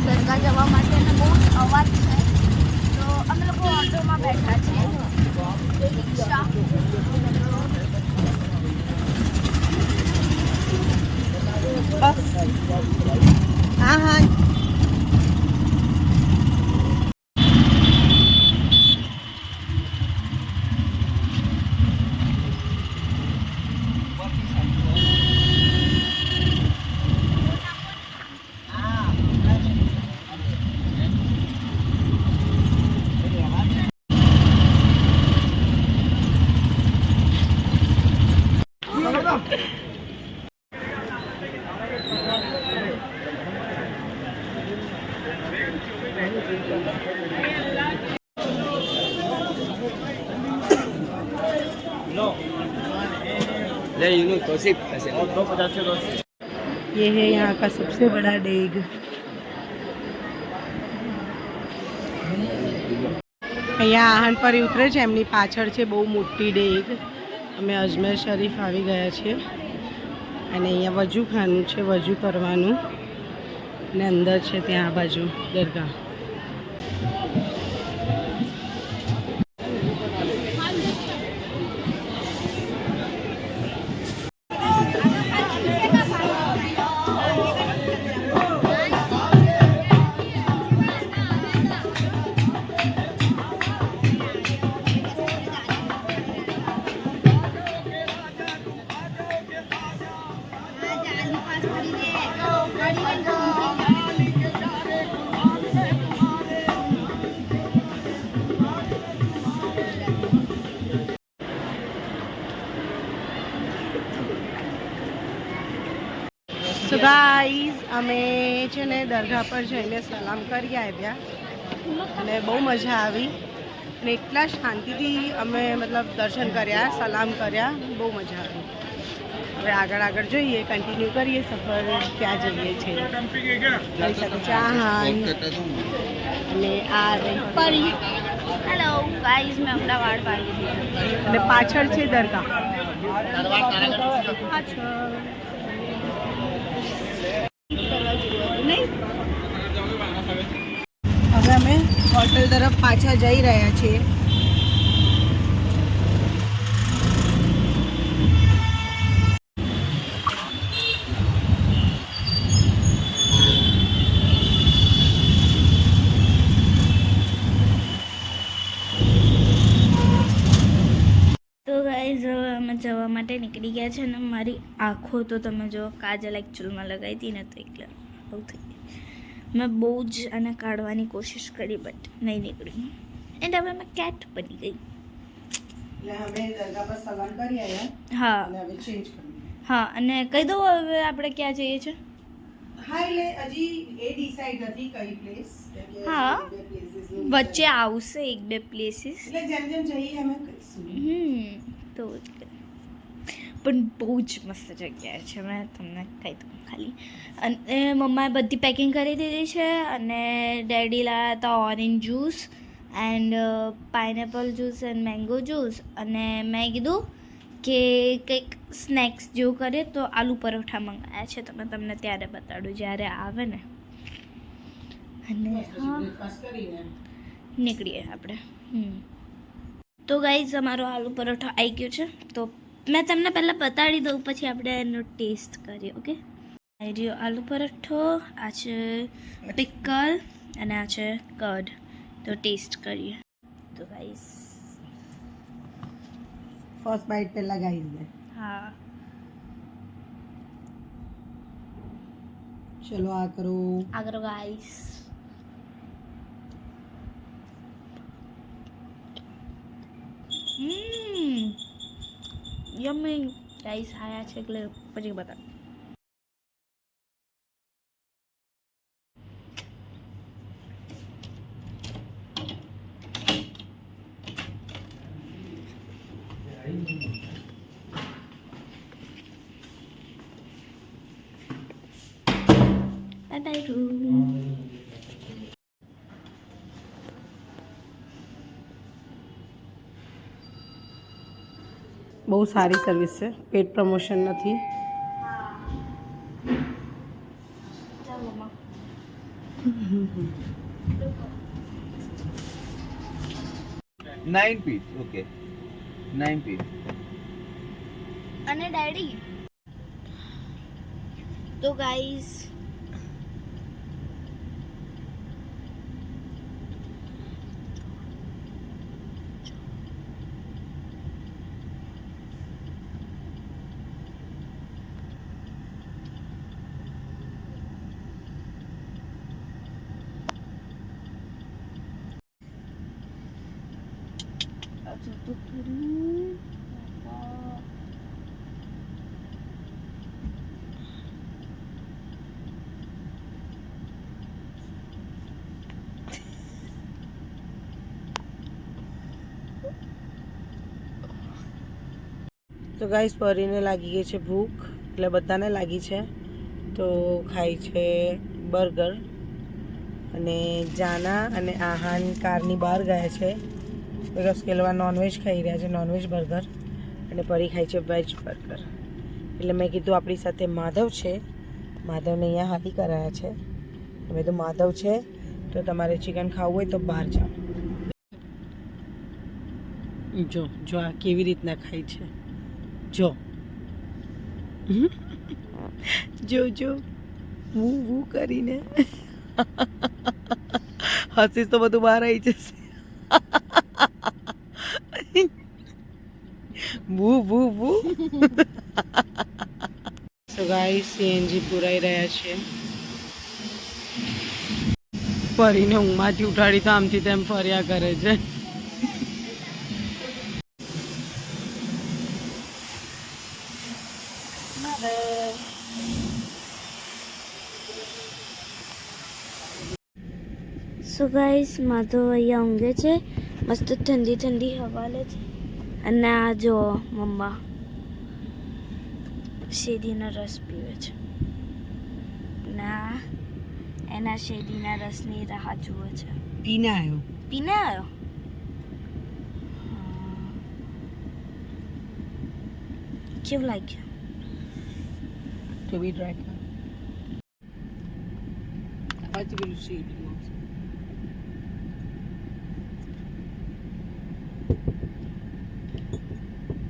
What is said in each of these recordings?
દરગાહ જવા માટે બહુ અવાજ છે, તો અમે લોકો ઓટોમાં બેઠા છીએ. રિક્ષા બસ. હા હા. ये है यहाँ का सबसे बड़ा डेग. અહીંયા આહન પર ઉતરે છે, એમની પાછળ છે બહુ મોટી ડેગ. અમે અજમેર શરીફ આવી ગયા છીએ અને અહીંયા વજુ ખાનું છે, વજુ કરવાનું, અને અંદર છે ત્યાં આ બાજુ દરગાહ. સો ગાઈઝ, અમે છે ને દરગાહ પર જઈને સલામ કરી આવ્યા અને બહુ મજા આવી અને એટલા શાંતિથી અમે મતલબ દર્શન કર્યા, સલામ કર્યા, બહુ મજા આવી. હવે આગળ જોઈએ, કન્ટિન્યુ કરીએ સફર, ક્યાં જઈએ છીએ. મારી સાથે ચાહાન અને આ રહી પરી. હેલો ગાઈઝ, મેં હમણાં વાળ પાડી દીધી અને પાછળ છે દરગાહ. હવે અમે હોટલ તરફ પાછા જઈ રહ્યા છીએ. તો ગાઈઝ, હવે અમે જવા માટે નીકળી ગયા છે અને મારી આંખો તો તમે જો કાજલ એકચ્યુઅલમાં લગાવી હતી ને તો એટલે આવું થઈ ગયું. મેં બહુ જ આને કાઢવાની કોશિશ કરી બટ નહીં નીકળી, એન્ડ હવે મેં કેટ બની ગઈ. હા હા, અને કહી દઉં હવે આપણે ક્યાં જઈએ છીએ. હા, વચ્ચે આવશે એક બે પ્લેસીસ, તો પણ બહુ જ મસ્ત જગ્યા છે. મેં તમને કહી દઉં ખાલી. અને મમ્માએ બધી પેકિંગ કરી દીધી છે અને ડેડી લાવ્યા હતા orange juice and pineapple juice and mango juice. અને મેં કીધું કે કંઈક સ્નેક્સ જેવું કરીએ તો આલુ પરોઠા મંગાવ્યા છે, તો મેં તમને ત્યારે બતાડું જ્યારે આવે ને. અને હા, નીકળીએ આપણે. તો ગાઈઝ, અમારો આલુ પરોઠો આવી ગયો છે, તો મેં તમને પહેલાં બતાડી દઉં, પછી આપણે એનો ટેસ્ટ કરીએ. ઓકે, આવી રહ્યો આલુ પરોઠો, આ છે પિકલ અને આ છે કર્ડ. તો ટેસ્ટ કરીએ. તો ગાઈઝ, ફર્સ્ટ બાઈટ પહેલા ગાઈઝ ને. હા, ચલો આ કરો ગાઈઝ. યમ્મી ગાઈઝ, આયા છે એટલે પછી બતા. Bye bye room. બહુ સારી સર્વિસ છે, પેડ પ્રમોશન નથી. મમ્મા 9 piece, okay. 9 piece. અને ડેડી તો ગાઈસ તો ખરું તો ગાઈસ પરીને લાગી ગઈ છે ભૂખ, એટલે બધાને લાગી છે, તો ખાય છે બર્ગર. અને જાના અને આહાન કારની બહાર ગયા છે બિકોઝ કેલવા નોનવેજ ખાઈ રહ્યા છે, નોનવેજ બર્ગર, અને પરી ખાય છે વેજ બર્ગર. એટલે મેં કીધું આપણી સાથે માધવ છે, માધવને અહીંયા હાથી કરાયા છે. મેં કીધું માધવ છે તો તમારે ચિકન ખાવું હોય તો બહાર જાઓ. જો જો આ કેવી રીતના ખાય છે, જો જો જો હું હું કરીને હસીસ તો બધું બહાર આવી જશે. બૂ બૂ બૂ. સો ગાઈસ સીએનજી પુરાઈ રહ્યા છે. પરીને ઊંઘમાંથી ઉઠાડી તો આમથી તેમ ફર્યા કરે છે. સો ગાઈસ માધવ અહીંયા ઊંઘે છે, મસ્ત ઠંડી ઠંડી હવા લે છે. અને આ જો મમ્મા શેરડીનો રસ પીવે છે, ના એના શેરડીના રસની રાહ જુએ છે. પીને આવ્યો. પીને આવ્યો. કેવું લાગ્યું? To be dry. What will you see?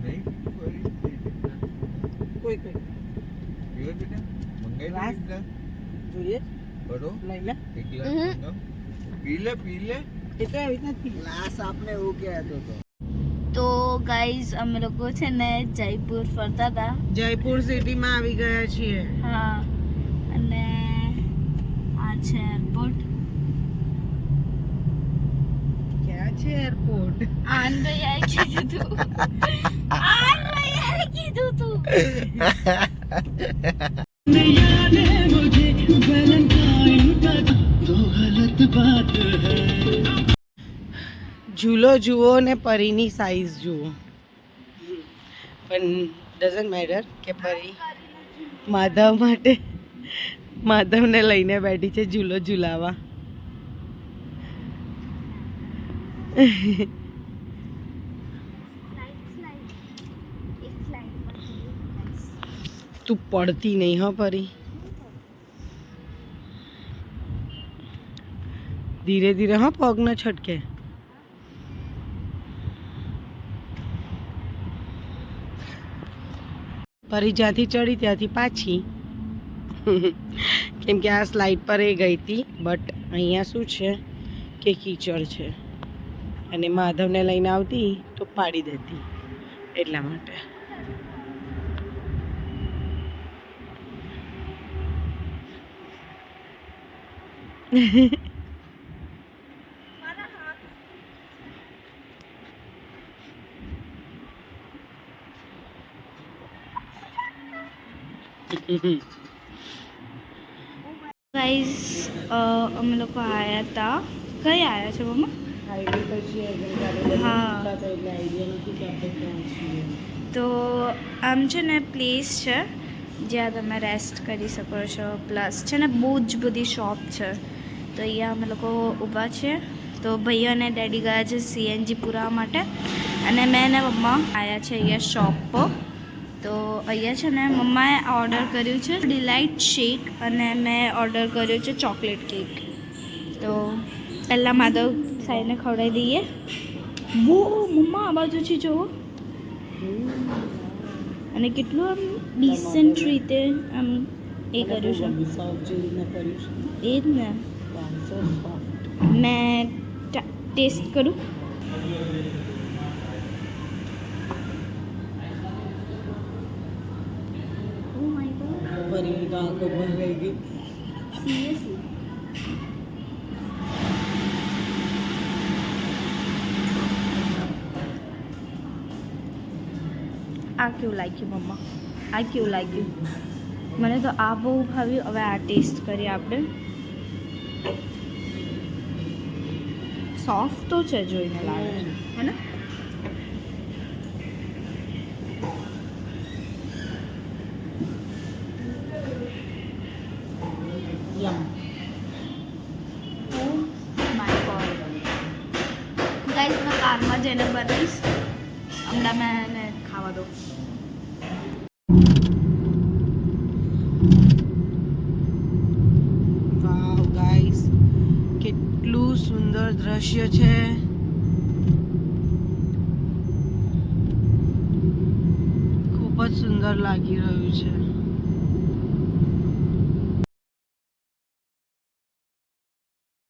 નહીં કોઈ કોઈ પીવો બેટા મંગાઈ Glass? લે જોઈએ બરો લઈ લે. એક ગ્લાસ મંગાવ પી લે એ તો આવી નથી. ગ્લાસ આપને એવું કહેતો હતો તો ગાઈઝ અમે લોકો છે ને જયપુર ફરતા હતા. જયપુર સિટીમાં આવી ગયા છીએ. હા અને આ છે એરપોર્ટ. ક્યાં છે એરપોર્ટ? આનભાઈ કીધું તું. આનભાઈ કીધું તું. ઝૂલો જુઓ ને પરીની સાઈઝ જુઓ, પણ ડઝન્ટ મેટર કે પરી માધવ માટે માધવને લઈને બેઠી છે ઝૂલો ઝૂલાવા. તું પડતી નહીં હો પરી, ધીરે ધીરે હા, પગ ન છટકે. પરી જ્યાંથી ચડી ત્યાંથી પાછી, કેમ કે આ સ્લાઇડ પર એ ગઈ હતી, બટ અહીંયા શું છે કે કીચડ છે અને માધવને લઈને આવતી તો પાડી દેતી, એટલા માટે. ગાઈઝ અમે લોકો આવ્યા હતા. કઈ આવ્યા છે મમ્મા? હાઈવે પછી હા. એટલે આઈડિયા નથી કે આપણે ક્યાં છીએ. તો આમ છે ને પ્લેસ છે જ્યાં તમે રેસ્ટ કરી શકો છો, પ્લસ છે ને બહુ જ બધી શોપ છે. તો અહીંયા અમે લોકો ઊભા છીએ. તો ભાઈ અને ડેડી ગયા છે સીએનજી પુરાવા માટે, અને મેં ને મમ્મા આવ્યા છે અહીંયા શોપ પર. તો અહીંયા છે ને મમ્માએ ઓર્ડર કર્યું છે ડિલાઇટ શેક અને મેં ઓર્ડર કર્યો છે ચોકલેટ કેક. તો પહેલાં માધવ સાઈને ખવડાવી દઈએ. વો મમ્મા આ બાજુથી જુઓ, અને કેટલું આમ ડિસન્ટ રીતે આમ એ કર્યું છે. એ જ ને. મેં ટેસ્ટ કરું. Oh my God. Seriously. આ કેવું લાગ્યું મમ્મા? આ કેવું લાગ્યું? મને તો આ બહુ ભાવ્યું. હવે આ ટેસ્ટ કરીએ આપણે. સોફ્ટ તો છે જોઈને લાગે હે ને. ગાઈસ મેં કારમાં જઈને બનાવીશ. હમણાં મેં એને ખાવા દો. વાવ ગાઈસ, કેટલું સુંદર દ્રશ્ય છે. ખૂબ જ સુંદર લાગી રહ્યું છે.